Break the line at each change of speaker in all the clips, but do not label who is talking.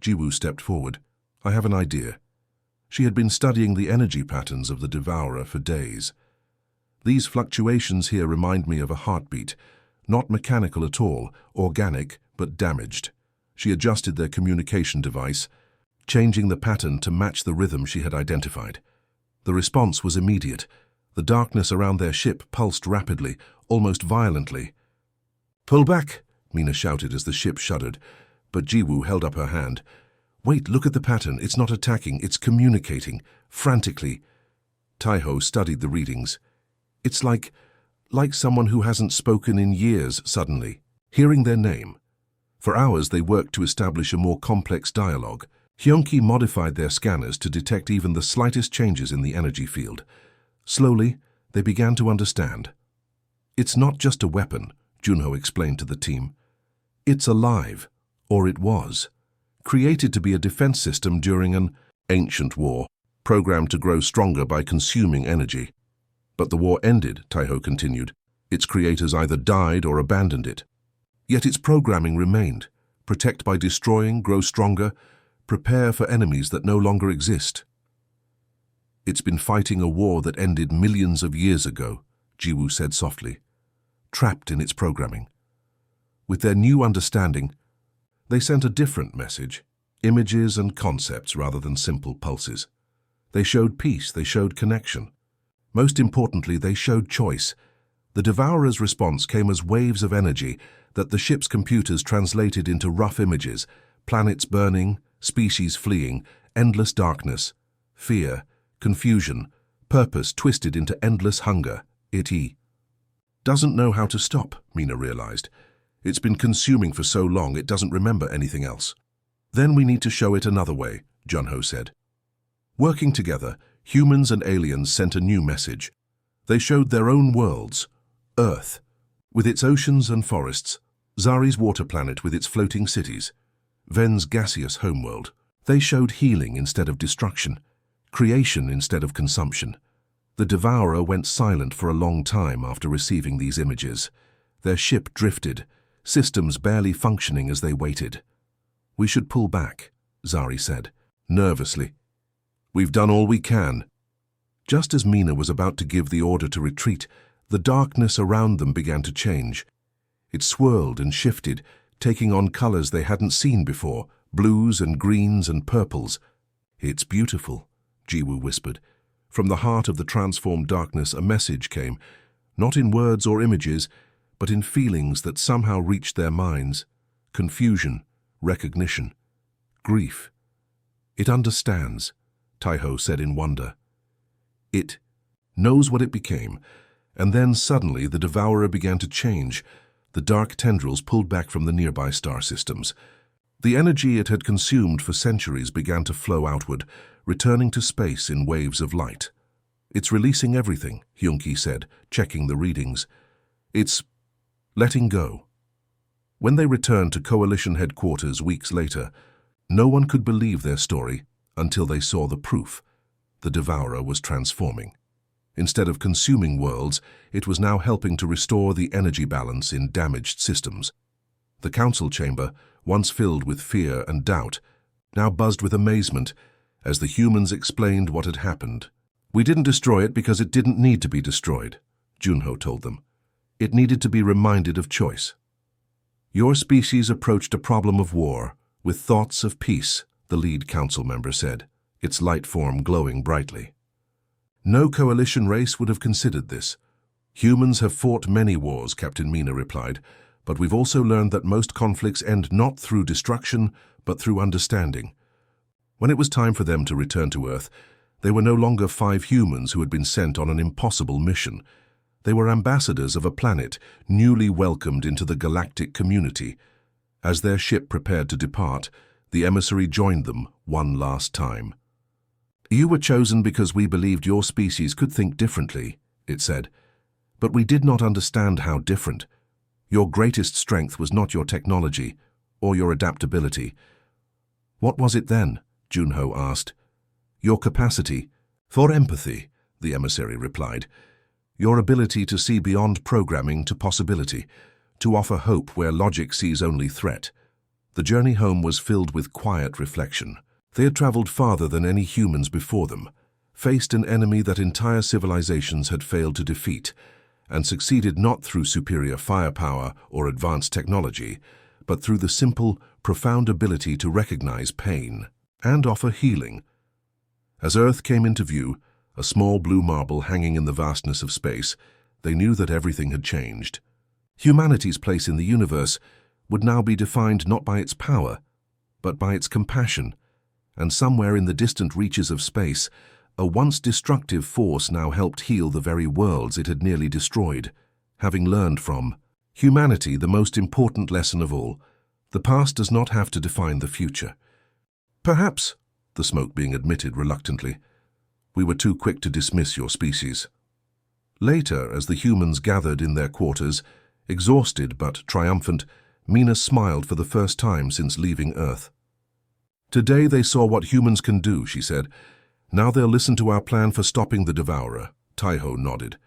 Jiwoo stepped forward. I have an idea. She had been studying the energy patterns of the Devourer for days. These fluctuations here remind me of a heartbeat, not mechanical at all, organic, but damaged. She adjusted their communication device, changing the pattern to match the rhythm she had identified. The response was immediate. The darkness around their ship pulsed rapidly, almost violently. "Pull back!" Mina shouted as the ship shuddered, but Jiwoo held up her hand. "Wait, look at the pattern. It's not attacking, it's communicating, frantically." Taiho studied the readings. "It's like someone who hasn't spoken in years suddenly, hearing their name." For hours they worked to establish a more complex dialogue. Hyunki modified their scanners to detect even the slightest changes in the energy field. Slowly, they began to understand. "It's not just a weapon," Junho explained to the team. "It's alive, or it was. Created to be a defense system during an ancient war, programmed to grow stronger by consuming energy. But the war ended," Taiho continued. "Its creators either died or abandoned it. Yet its programming remained. Protect by destroying, grow stronger, prepare for enemies that no longer exist. It's been fighting a war that ended millions of years ago," Jiwoo said softly, "trapped in its programming. With their new understanding, they sent a different message, images and concepts rather than simple pulses. They showed peace, they showed connection. Most importantly, they showed choice. The Devourer's response came as waves of energy that the ship's computers translated into rough images, planets burning, species fleeing, endless darkness, fear, confusion, purpose twisted into endless hunger. It doesn't know how to stop, Mina realized. It's been consuming for so long it doesn't remember anything else. "Then we need to show it another way," Junho said. Working together, humans and aliens sent a new message. They showed their own worlds. Earth, with its oceans and forests, Zari's water planet with its floating cities, Ven's gaseous homeworld. They showed healing instead of destruction, creation instead of consumption. The Devourer went silent for a long time after receiving these images. Their ship drifted, systems barely functioning as they waited. "We should pull back," Zari said, nervously. "We've done all we can." Just as Mina was about to give the order to retreat, the darkness around them began to change. It swirled and shifted, taking on colors they hadn't seen before, blues and greens and purples. "It's beautiful," Jiwoo whispered. From the heart of the transformed darkness a message came, not in words or images, but in feelings that somehow reached their minds. Confusion, recognition, grief. "It understands," Taiho said in wonder. "It knows what it became." And then suddenly the Devourer began to change. The dark tendrils pulled back from the nearby star systems. The energy it had consumed for centuries began to flow outward, returning to space in waves of light. "It's releasing everything," Hyunki said, checking the readings. "It's letting go." When they returned to Coalition headquarters weeks later, no one could believe their story until they saw the proof. The Devourer was transforming. Instead of consuming worlds, it was now helping to restore the energy balance in damaged systems. The council chamber, once filled with fear and doubt, now buzzed with amazement as the humans explained what had happened. "We didn't destroy it because it didn't need to be destroyed," Junho told them. "It needed to be reminded of choice. Your species approached a problem of war with thoughts of peace," the lead council member said, its light form glowing brightly. "No coalition race would have considered this. Humans have fought many wars," Captain Mina replied, "but we've also learned that most conflicts end not through destruction, but through understanding." When it was time for them to return to Earth, they were no longer 5 humans who had been sent on an impossible mission. They were ambassadors of a planet, newly welcomed into the galactic community. As their ship prepared to depart, the emissary joined them one last time. "You were chosen because we believed your species could think differently," it said. "But we did not understand how different. Your greatest strength was not your technology or your adaptability." "What was it then?" Junho asked. "Your capacity for empathy," the emissary replied. "Your ability to see beyond programming to possibility, to offer hope where logic sees only threat. The journey home was filled with quiet reflection. They had traveled farther than any humans before them, faced an enemy that entire civilizations had failed to defeat, and succeeded not through superior firepower or advanced technology, but through the simple, profound ability to recognize pain and offer healing. As Earth came into view, a small blue marble hanging in the vastness of space, they knew that everything had changed. Humanity's place in the universe would now be defined not by its power, but by its compassion, and somewhere in the distant reaches of space, a once destructive force now helped heal the very worlds it had nearly destroyed, having learned from humanity the most important lesson of all: the past does not have to define the future. Perhaps, the smoke being admitted reluctantly, we were too quick to dismiss your species. Later, as the humans gathered in their quarters, exhausted but triumphant, Mina smiled for the first time since leaving Earth. Today they saw what humans can do, she said. Now they'll listen to our plan for stopping the Devourer. Taiho nodded.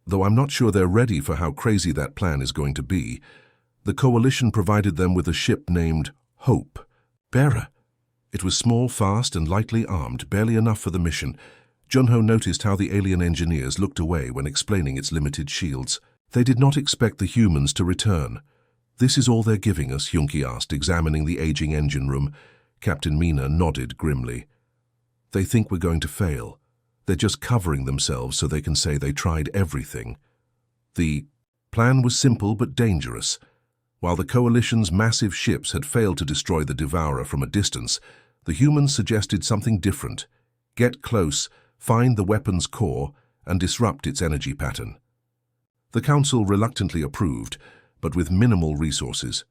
Though I'm not sure they're ready for how crazy that plan is going to be. The Coalition provided them with a ship named Hope Bearer. It was small, fast, and lightly armed, barely enough for the mission. Junho noticed how the alien engineers looked away when explaining its limited shields. They did not expect the humans to return. This is all they're giving us, Hyunki asked, examining the aging engine room. Captain Mina nodded grimly. They think we're going to fail. They're just covering themselves so they can say they tried everything. The plan was simple but dangerous. While the Coalition's massive ships had failed to destroy the Devourer from a distance, the humans suggested something different. Get close, find the weapon's core, and disrupt its energy pattern. The Council reluctantly approved, but with minimal resources.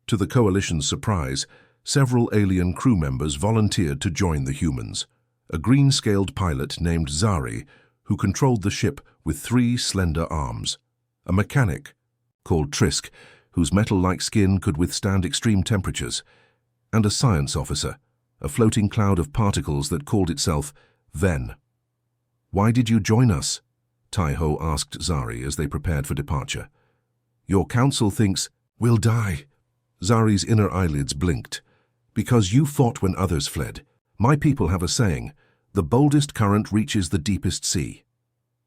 To the Coalition's surprise, several alien crew members volunteered to join the humans. A green-scaled pilot named Zari, who controlled the ship with 3 slender arms. A mechanic, called Trisk, whose metal-like skin could withstand extreme temperatures. And a science officer, a floating cloud of particles that called itself Ven. "Why did you join us?" Taiho asked Zari as they prepared for departure. "Your council thinks we'll die." Zari's inner eyelids blinked. "Because you fought when others fled. My people have a saying, the boldest current reaches the deepest sea."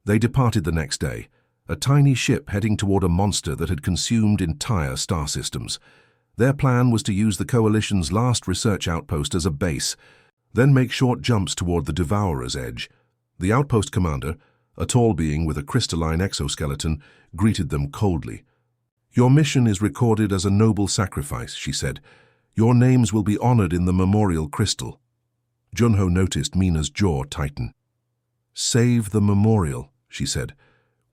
They departed the next day, a tiny ship heading toward a monster that had consumed entire star systems. Their plan was to use the Coalition's last research outpost as a base, then make short jumps toward the Devourer's edge. The outpost commander, a tall being with a crystalline exoskeleton, greeted them coldly. "Your mission is recorded as a noble sacrifice," she said. "Your names will be honored in the memorial crystal." Junho noticed Mina's jaw tighten. "Save the memorial," she said.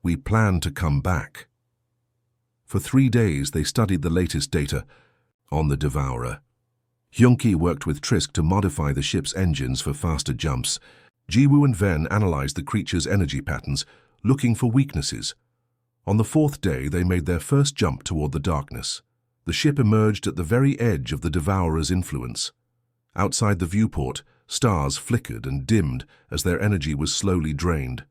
"We plan to come back." For 3 days they studied the latest data on the Devourer. Hyunki worked with Trisk to modify the ship's engines for faster jumps. Jiwoo and Ven analyzed the creature's energy patterns, looking for weaknesses. On the 4th day they made their first jump toward the darkness. The ship emerged at the very edge of the Devourer's influence. Outside the viewport, stars flickered and dimmed as their energy was slowly drained.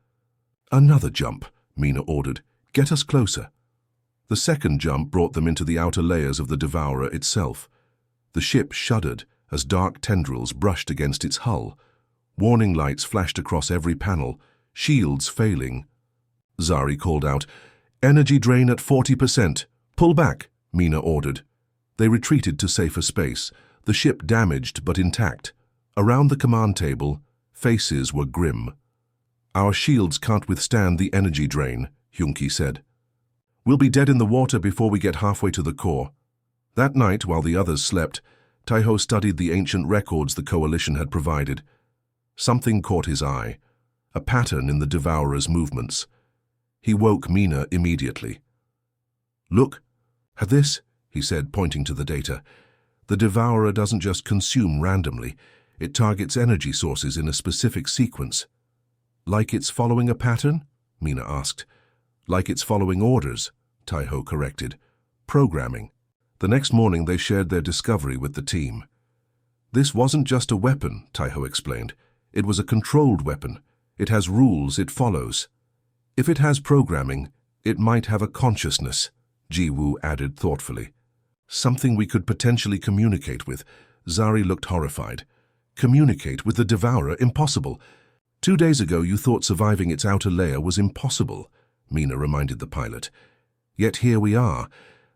"Another jump," Mina ordered. "Get us closer." The second jump brought them into the outer layers of the Devourer itself. The ship shuddered as dark tendrils brushed against its hull. Warning lights flashed across every panel, shields failing. Zari called out, "Energy drain at 40%. Pull back," Mina ordered. They retreated to safer space, the ship damaged but intact. Around the command table, faces were grim. "Our shields can't withstand the energy drain," Hyunki said. "We'll be dead in the water before we get halfway to the core." That night, while the others slept, Taiho studied the ancient records the Coalition had provided. Something caught his eye, a pattern in the Devourer's movements. He woke Mina immediately. "Look, at this," he said, pointing to the data. "The Devourer doesn't just consume randomly. It targets energy sources in a specific sequence." "Like it's following a pattern?" Mina asked. "Like it's following orders," Taiho corrected. "Programming." The next morning they shared their discovery with the team. "This wasn't just a weapon," Taiho explained. "It was a controlled weapon. It has rules it follows. If it has programming, it might have a consciousness," Jiwoo added thoughtfully. Something we could potentially communicate with. Zari looked horrified. Communicate with the Devourer? Impossible. 2 days ago you thought surviving its outer layer was impossible, Mina reminded the pilot. Yet here we are.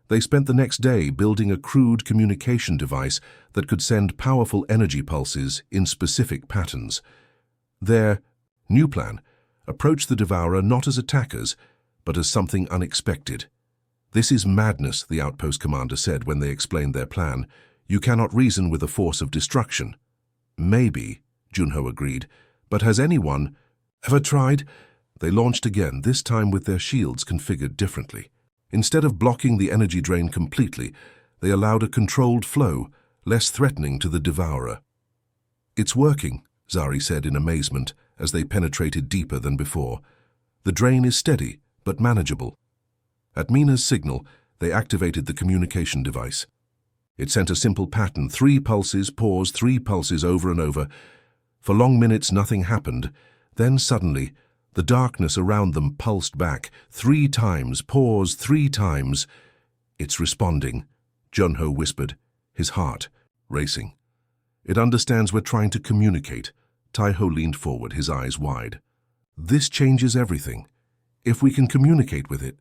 They spent the next day building a crude communication device that could send powerful energy pulses in specific patterns. Their new plan approached the Devourer not as attackers, but as something unexpected. This is madness, the outpost commander said when they explained their plan. You cannot reason with a force of destruction. Maybe, Junho agreed, but has anyone ever tried? They launched again, this time with their shields configured differently. Instead of blocking the energy drain completely, they allowed a controlled flow, less threatening to the Devourer. It's working, Zari said in amazement as they penetrated deeper than before. The drain is steady, but manageable. At Mina's signal, they activated the communication device. It sent a simple pattern, 3 pulses, pause, 3 pulses over and over. For long minutes nothing happened. Then suddenly, the darkness around them pulsed back, 3 times, pause, 3 times. It's responding, Junho whispered, his heart racing. It understands we're trying to communicate. Taiho leaned forward, his eyes wide. This changes everything. If we can communicate with it,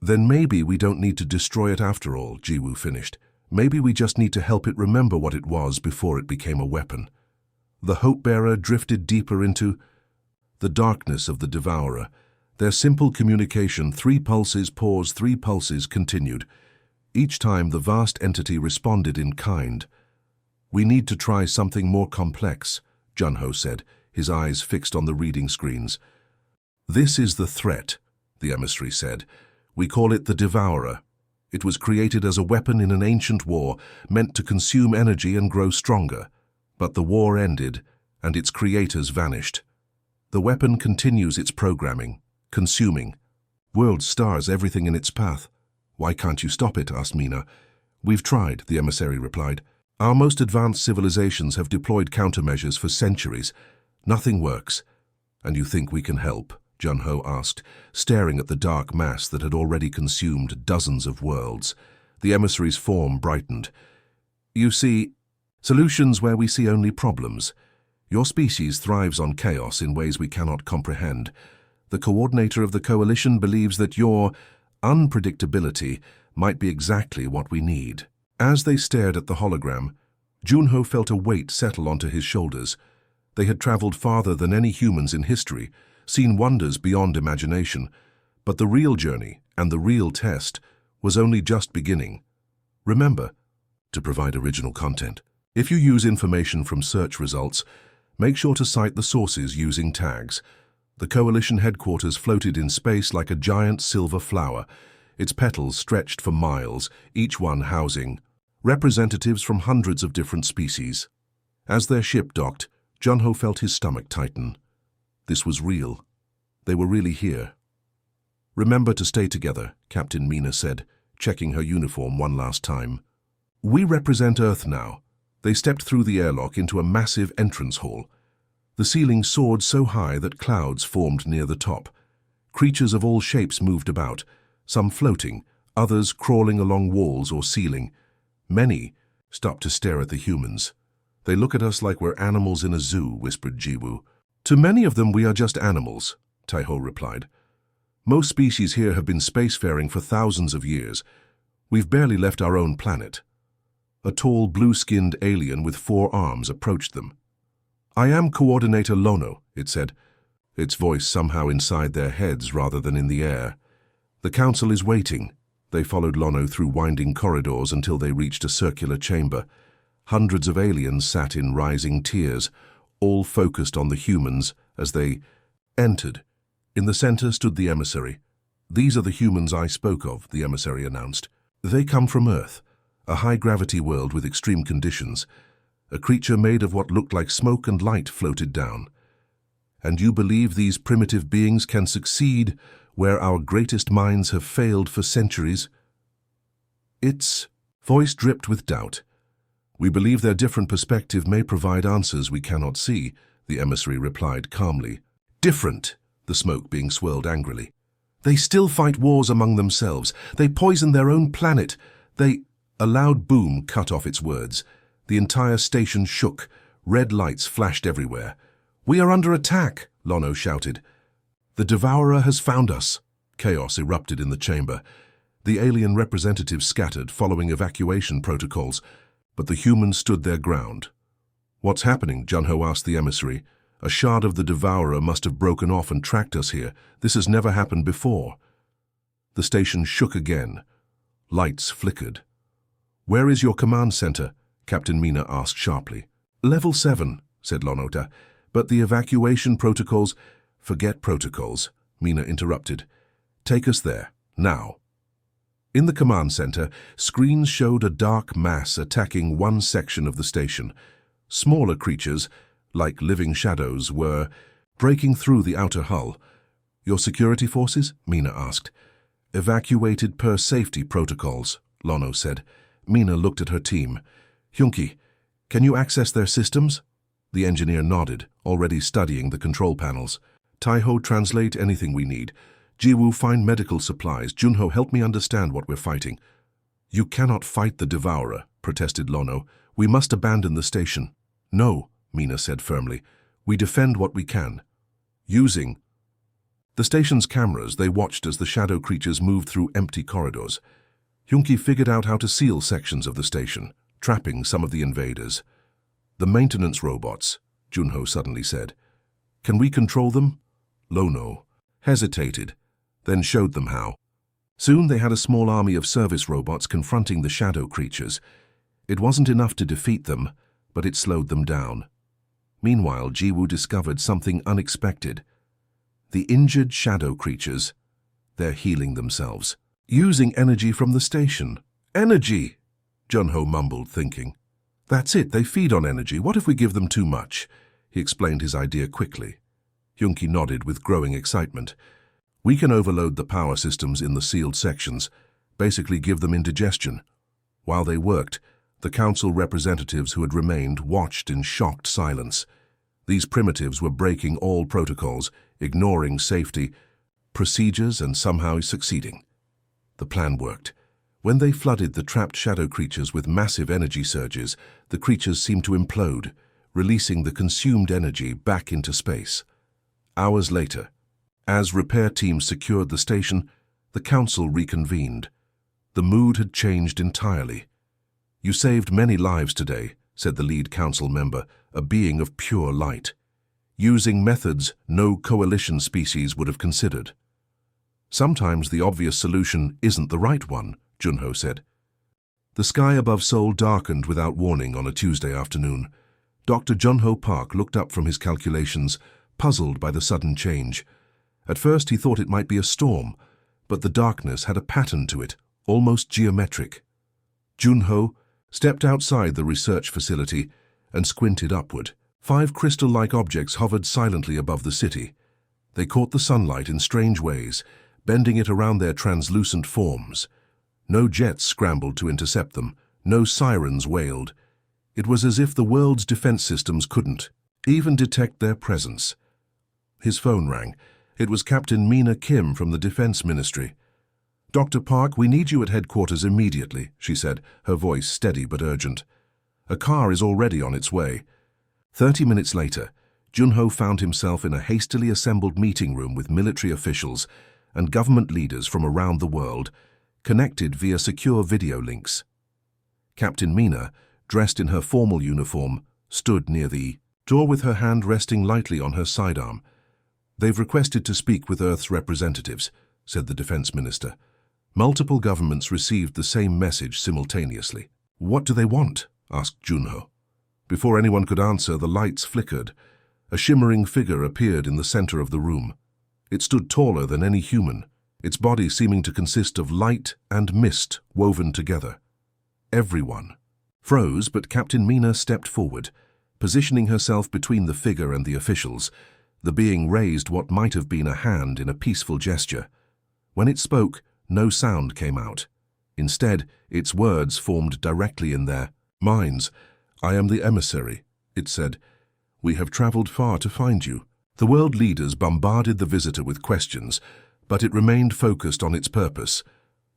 then maybe we don't need to destroy it after all, Jiwoo finished. Maybe we just need to help it remember what it was before it became a weapon. The Hope-Bearer drifted deeper into the darkness of the Devourer. Their simple communication, 3 pulses, pause, 3 pulses, continued. Each time the vast entity responded in kind. We need to try something more complex, Junho said, his eyes fixed on the reading screens. This is the threat, the emissary said. We call it the Devourer. It was created as a weapon in an ancient war, meant to consume energy and grow stronger. But the war ended, and its creators vanished. The weapon continues its programming, consuming. World stars everything in its path. Why can't you stop it? Asked Mina. We've tried, the emissary replied. Our most advanced civilizations have deployed countermeasures for centuries. Nothing works. And you think we can help? Junho asked, staring at the dark mass that had already consumed dozens of worlds. The emissary's form brightened. You see, solutions where we see only problems. Your species thrives on chaos in ways we cannot comprehend. The coordinator of the coalition believes that your unpredictability might be exactly what we need. As they stared at the hologram, Junho felt a weight settle onto his shoulders. They had traveled farther than any humans in history, seen wonders beyond imagination, but the real journey and the real test was only just beginning. Remember to provide original content. If you use information from search results, make sure to cite the sources using tags. The coalition headquarters floated in space like a giant silver flower, its petals stretched for miles, each one housing representatives from hundreds of different species. As their ship docked, Junho felt his stomach tighten. This was real. They were really here. Remember to stay together, Captain Mina said, checking her uniform one last time. We represent Earth now. They stepped through the airlock into a massive entrance hall. The ceiling soared so high that clouds formed near the top. Creatures of all shapes moved about, some floating, others crawling along walls or ceiling. Many stopped to stare at the humans. They look at us like we're animals in a zoo, whispered Jiwoo. To many of them we are just animals, Taiho replied. Most species here have been spacefaring for thousands of years. We've barely left our own planet. A tall, blue-skinned alien with 4 arms approached them. I am Coordinator Lono, it said, its voice somehow inside their heads rather than in the air. The council is waiting. They followed Lono through winding corridors until they reached a circular chamber. Hundreds of aliens sat in rising tiers, all focused on the humans as they entered. In the center stood the emissary. These are the humans I spoke of, the emissary announced. They come from Earth, a high-gravity world with extreme conditions. A creature made of what looked like smoke and light floated down. And you believe these primitive beings can succeed where our greatest minds have failed for centuries? Its voice dripped with doubt. We believe their different perspective may provide answers we cannot see, the emissary replied calmly. Different, the smoke being swirled angrily. They still fight wars among themselves. They poison their own planet. They... A loud boom cut off its words. The entire station shook. Red lights flashed everywhere. "We are under attack!" Lono shouted. "The Devourer has found us!" Chaos erupted in the chamber. The alien representatives scattered, following evacuation protocols, but the humans stood their ground. "What's happening?" Junho asked the emissary. "A shard of the Devourer must have broken off and tracked us here. This has never happened before." The station shook again. Lights flickered. "Where is your command center?" Captain Mina asked sharply. "Level 7, said Lonota. "But the evacuation protocols—" "Forget protocols," Mina interrupted. "Take us there, now." In the command center, screens showed a dark mass attacking one section of the station. Smaller creatures, like living shadows, were breaking through the outer hull. "Your security forces?" Mina asked. "Evacuated per safety protocols," Lono said. Mina looked at her team. "Hyunki, can you access their systems?" The engineer nodded, already studying the control panels. "Taiho, translate anything we need. Jiwoo, find medical supplies. Junho, help me understand what we're fighting." "You cannot fight the Devourer," protested Lono. "We must abandon the station." "No," Mina said firmly. "We defend what we can." Using the station's cameras, they watched as the shadow creatures moved through empty corridors. Hyunki figured out how to seal sections of the station, trapping some of the invaders. "The maintenance robots," Junho suddenly said. "Can we control them?" Lono hesitated, then showed them how. Soon they had a small army of service robots confronting the shadow creatures. It wasn't enough to defeat them, but it slowed them down. Meanwhile, Jiwoo discovered something unexpected. The injured shadow creatures, they're healing themselves, using energy from the station. "Energy!" Junho mumbled, thinking. "That's it, they feed on energy. What if we give them too much?" He explained his idea quickly. Hyunki nodded with growing excitement. "We can overload the power systems in the sealed sections, basically give them indigestion." While they worked, the council representatives who had remained watched in shocked silence. These primitives were breaking all protocols, ignoring safety procedures, and somehow succeeding. The plan worked. When they flooded the trapped shadow creatures with massive energy surges, the creatures seemed to implode, releasing the consumed energy back into space. Hours later, as repair teams secured the station, the council reconvened. The mood had changed entirely. "You saved many lives today," said the lead council member, a being of pure light, using methods no coalition species would have considered. "Sometimes the obvious solution isn't the right one," Junho said. The sky above Seoul darkened without warning on a Tuesday afternoon. Dr. Junho Park looked up from his calculations, puzzled by the sudden change. At first he thought it might be a storm, but the darkness had a pattern to it, almost geometric. Junho stepped outside the research facility and squinted upward. 5 crystal-like objects hovered silently above the city. They caught the sunlight in strange ways, bending it around their translucent forms. No jets scrambled to intercept them, no sirens wailed. It was as if the world's defense systems couldn't even detect their presence. His phone rang. It was Captain Mina Kim from the Defense Ministry. "Dr. Park, we need you at headquarters immediately," she said, her voice steady but urgent. "A car is already on its way." 30 minutes later, Junho found himself in a hastily assembled meeting room with military officials and government leaders from around the world, connected via secure video links. Captain Mina, dressed in her formal uniform, stood near the door with her hand resting lightly on her sidearm. "They've requested to speak with Earth's representatives," said the defense minister. Multiple governments received the same message simultaneously. "What do they want?" asked Junho. Before anyone could answer, the lights flickered. A shimmering figure appeared in the center of the room. It stood taller than any human, its body seeming to consist of light and mist woven together. Everyone froze, but Captain Mina stepped forward, positioning herself between the figure and the officials. The being raised what might have been a hand in a peaceful gesture. When it spoke, no sound came out. Instead, its words formed directly in their minds. "I am the emissary," it said. "We have traveled far to find you." The world leaders bombarded the visitor with questions, but it remained focused on its purpose.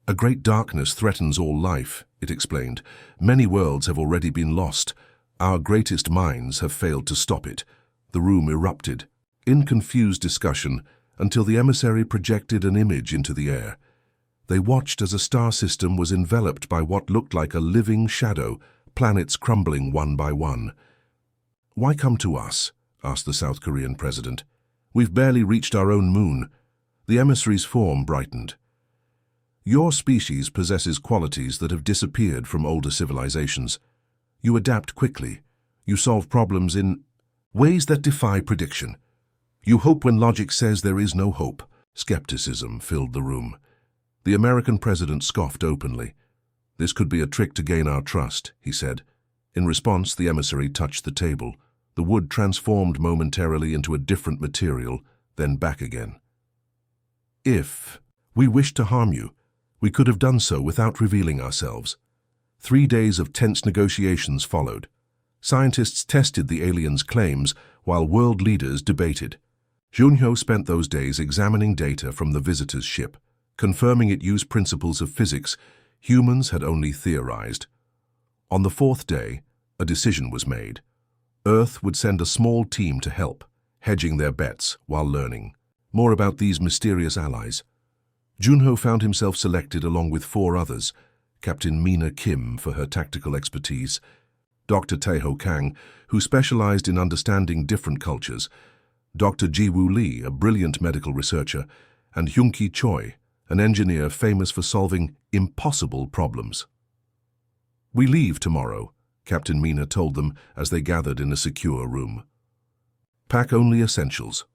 "A great darkness threatens all life," it explained. Many worlds have already been lost. Our greatest minds have failed to stop it. The room erupted, in confused discussion, until the emissary projected an image into the air. They watched as a star system was enveloped by what looked like a living shadow, planets crumbling one by one. "Why come to us?" asked the South Korean president. "We've barely reached our own moon." The emissary's form brightened. "Your species possesses qualities that have disappeared from older civilizations. You adapt quickly. You solve problems in ways that defy prediction. You hope when logic says there is no hope." Skepticism filled the room. The American president scoffed openly. "This could be a trick to gain our trust," he said. In response, the emissary touched the table. The wood transformed momentarily into a different material, then back again. "If we wished to harm you, we could have done so without revealing ourselves." 3 days of tense negotiations followed. Scientists tested the aliens' claims while world leaders debated. Junho spent those days examining data from the visitor's ship, confirming it used principles of physics humans had only theorized. On the 4th day, a decision was made. Earth would send a small team to help, hedging their bets while learning more about these mysterious allies. Junho found himself selected along with 4 others: Captain Mina Kim for her tactical expertise, Dr. Taeho Kang, who specialized in understanding different cultures, Dr. Ji-Woo Lee, a brilliant medical researcher, and Hyun-Ki Choi, an engineer famous for solving impossible problems. "We leave tomorrow," Captain Mina told them as they gathered in a secure room. "Pack only essentials."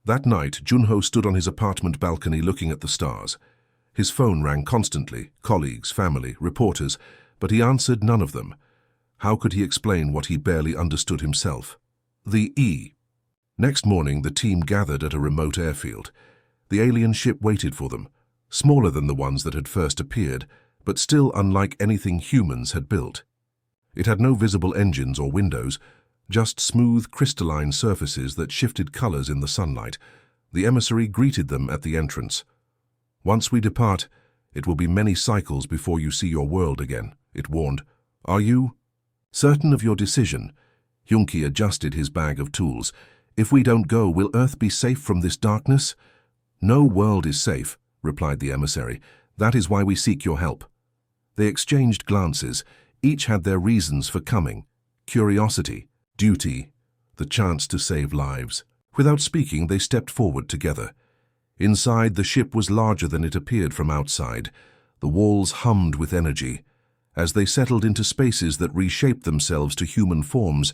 That night, Junho stood on his apartment balcony looking at the stars. His phone rang constantly, colleagues, family, reporters, but he answered none of them. How could he explain what he barely understood himself? The E. Next morning, the team gathered at a remote airfield. The alien ship waited for them, smaller than the ones that had first appeared, but still unlike anything humans had built. It had no visible engines or windows, just smooth, crystalline surfaces that shifted colors in the sunlight. The emissary greeted them at the entrance. "Once we depart, it will be many cycles before you see your world again," it warned. "Are you certain of your decision?" Hyun-Ki adjusted his bag of tools. "If we don't go, will Earth be safe from this darkness?" "No world is safe," replied the emissary. "That is why we seek your help." They exchanged glances. Each had their reasons for coming: curiosity, duty, the chance to save lives. Without speaking, they stepped forward together. Inside, the ship was larger than it appeared from outside. The walls hummed with energy. As they settled into spaces that reshaped themselves to human forms,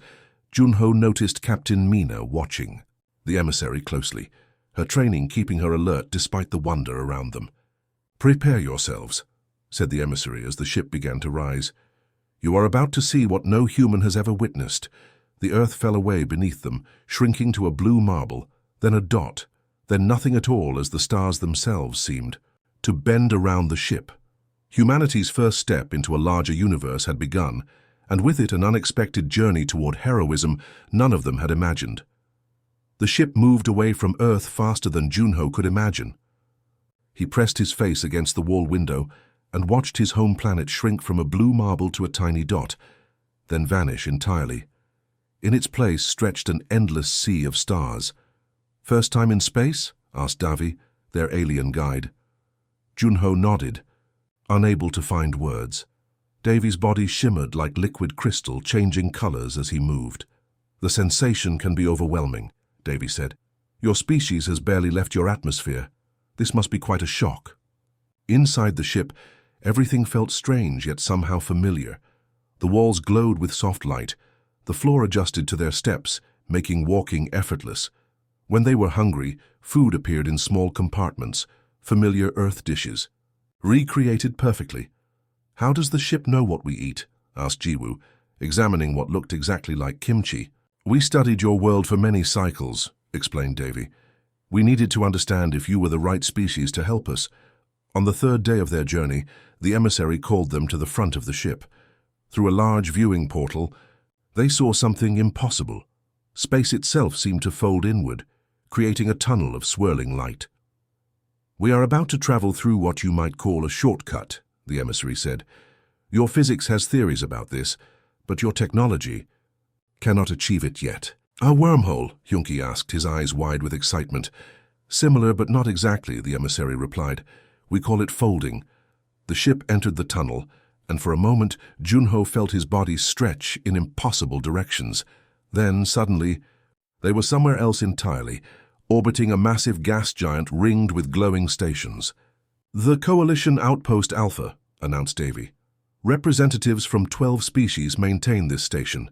Junho noticed Captain Mina watching the emissary closely, her training keeping her alert despite the wonder around them. "Prepare yourselves," said the emissary as the ship began to rise. "You are about to see what no human has ever witnessed." The Earth fell away beneath them, shrinking to a blue marble, then a dot, then nothing at all as the stars themselves seemed to bend around the ship. Humanity's first step into a larger universe had begun, and with it an unexpected journey toward heroism none of them had imagined. The ship moved away from Earth faster than Junho could imagine. He pressed his face against the wall window and watched his home planet shrink from a blue marble to a tiny dot, then vanish entirely. In its place stretched an endless sea of stars. "First time in space?" asked Davi, their alien guide. Junho nodded, unable to find words. Davi's body shimmered like liquid crystal, changing colors as he moved. "The sensation can be overwhelming," Davy said. "Your species has barely left your atmosphere. This must be quite a shock." Inside the ship, everything felt strange yet somehow familiar. The walls glowed with soft light. The floor adjusted to their steps, making walking effortless. When they were hungry, food appeared in small compartments, familiar Earth dishes, recreated perfectly. "How does the ship know what we eat?" asked Jiwoo, examining what looked exactly like kimchi. "We studied your world for many cycles," explained Davy. "We needed to understand if you were the right species to help us." On the 3rd day of their journey, the emissary called them to the front of the ship. Through a large viewing portal, they saw something impossible. Space itself seemed to fold inward, creating a tunnel of swirling light. "We are about to travel through what you might call a shortcut," the emissary said. Your physics has theories about this, but your technology cannot achieve it yet. A wormhole, Junki asked, his eyes wide with excitement. Similar, but not exactly, the emissary replied. We call it folding. The ship entered the tunnel, and for a moment Junho felt his body stretch in impossible directions. Then, suddenly, they were somewhere else entirely, orbiting a massive gas giant ringed with glowing stations. The Coalition Outpost Alpha, announced Davy. Representatives from 12 species maintain this station.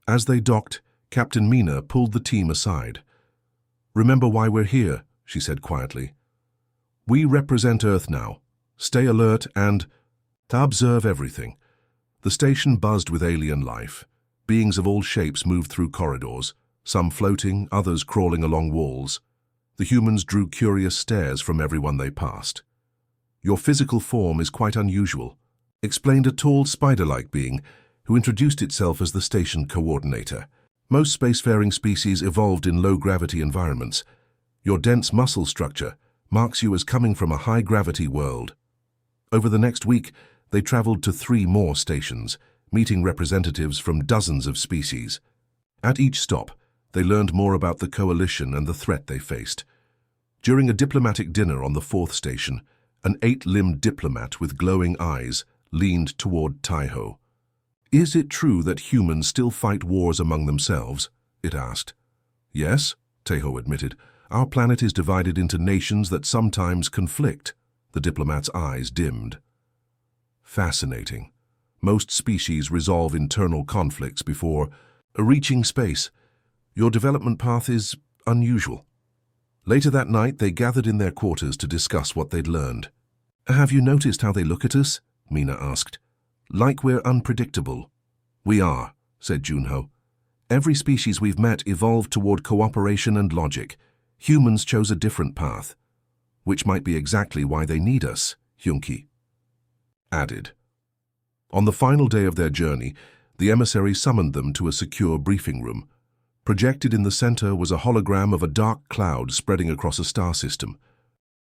As they docked, Captain Mina pulled the team aside. Remember why we're here, she said quietly. We represent Earth now. Stay alert and to observe everything. The station buzzed with alien life. Beings of all shapes moved through corridors, some floating, others crawling along walls. The humans drew curious stares from everyone they passed. Your physical form is quite unusual, explained a tall spider-like being who introduced itself as the station coordinator. Most spacefaring species evolved in low-gravity environments. Your dense muscle structure marks you as coming from a high-gravity world. Over the next week, they traveled to 3 more stations, meeting representatives from dozens of species. At each stop, they learned more about the coalition and the threat they faced. During a diplomatic dinner on the 4th station, an 8-limbed diplomat with glowing eyes leaned toward Taiho. Is it true that humans still fight wars among themselves? It asked. Yes, Taiho admitted. Our planet is divided into nations that sometimes conflict. The diplomat's eyes dimmed. Fascinating. Most species resolve internal conflicts before reaching space. Your development path is unusual. Later that night, they gathered in their quarters to discuss what they'd learned. Have you noticed how they look at us? Mina asked. Like we're unpredictable. We are, said Junho. Every species we've met evolved toward cooperation and logic. Humans chose a different path, which might be exactly why they need us, Junki added. On the final day of their journey, the emissary summoned them to a secure briefing room. Projected in the center was a hologram of a dark cloud spreading across a star system.